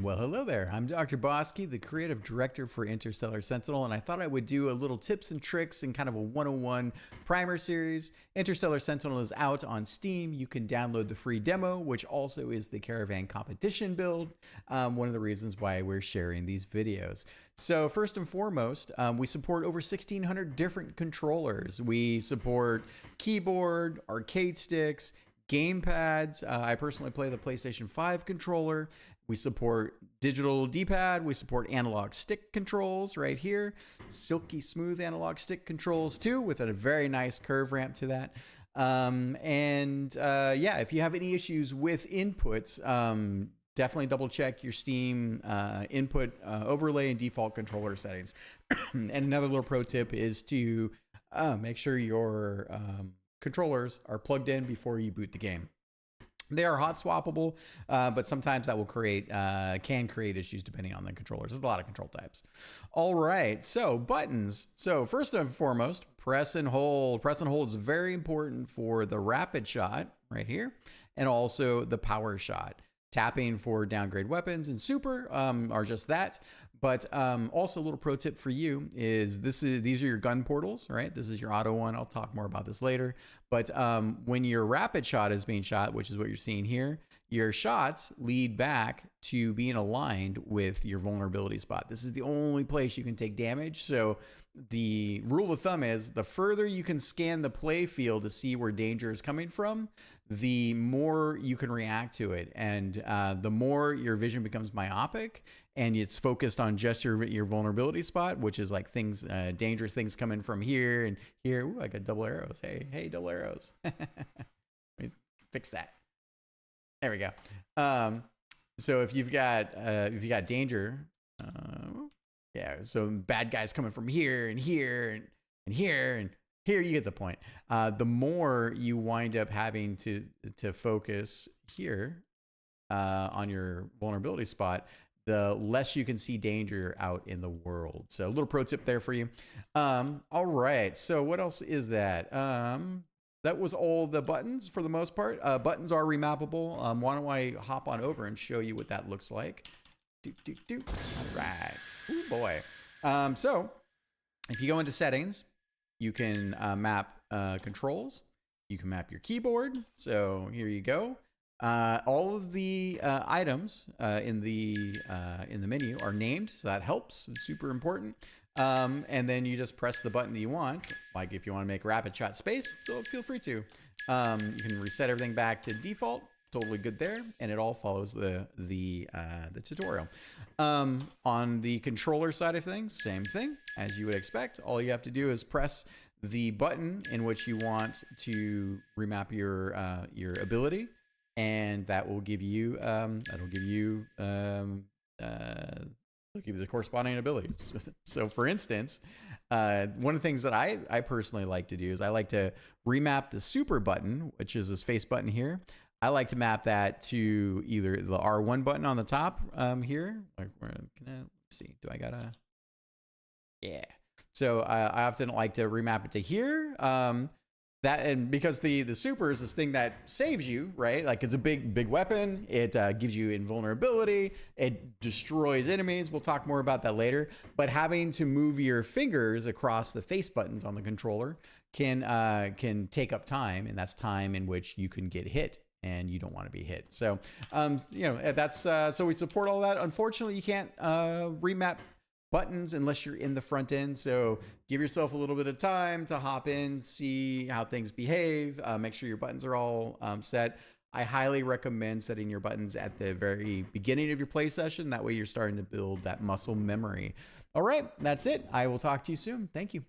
Well, hello there. I'm Dr. Bosky, the creative director for Interstellar Sentinel, and I thought I would do a little tips and tricks and kind of a 101 primer series. Interstellar Sentinel is out on Steam. You can download the free demo, which also is the Caravan competition build. One of the reasons why we're sharing these videos. So first and foremost, we support over 1,600 different controllers. We support keyboard, arcade sticks, game pads. I personally play the PlayStation 5 controller. We support digital D-pad. We support analog stick controls right here. Silky smooth analog stick controls too, with a very nice curve ramp to that. Yeah, if you have any issues with inputs, definitely double check your Steam input overlay and default controller settings. And another little pro tip is to make sure your controllers are plugged in before you boot the game. They are hot swappable, but sometimes that will can create issues depending on the controllers. There's a lot of control types. All right, so buttons. So first and foremost, press and hold. Press and hold is very important for the rapid shot right here, and also the power shot. Tapping for downgrade weapons and super are just that. But also a little pro tip for you is these are your gun portals, right? This is your auto one. I'll talk more about this later. But when your rapid shot is being shot, which is what you're seeing here, your shots lead back to being aligned with your vulnerability spot. This is the only place you can take damage. So the rule of thumb is the further you can scan the play field to see where danger is coming from, the more you can react to it. And the more your vision becomes myopic and it's focused on just your vulnerability spot, which is like things, dangerous things coming from here and here. Ooh, I got double arrows. Hey, double arrows. Let me fix that. There we go. So if you've got danger, yeah, so bad guys coming from here and here and here and here, you get the point. The more you wind up having to focus here on your vulnerability spot, the less you can see danger out in the world. So a little pro tip there for you. All right, so what else is that? That was all the buttons for the most part. Buttons are remappable. Why don't I hop on over and show you what that looks like? All right. Ooh, boy. So if you go into settings, you can map controls. You can map your keyboard. So here you go. All of the items in the menu are named, so that helps. It's super important. And then you just press the button that you want. Like if you want to make rapid shot space, so feel free to. You can reset everything back to default. Totally good there, and it all follows the tutorial. On the controller side of things, same thing as you would expect. All you have to do is press the button in which you want to remap your ability, and that will give you the corresponding abilities. So for instance, one of the things that I personally like to do is I like to remap the super button, which is this face button here. I like to map that to either the R1 button on the top here. Let's see, do I gotta? Yeah. So I often like to remap it to here. And because the super is this thing that saves you, right? Like it's a big weapon. It gives you invulnerability. It destroys enemies. We'll talk more about that later. But having to move your fingers across the face buttons on the controller can take up time, and that's time in which you can get hit, and you don't want to be hit. So, that's so we support all that. Unfortunately, you can't remap buttons unless you're in the front end. So give yourself a little bit of time to hop in, see how things behave, make sure your buttons are all set. I highly recommend setting your buttons at the very beginning of your play session. That way you're starting to build that muscle memory. All right, that's it. I will talk to you soon. Thank you.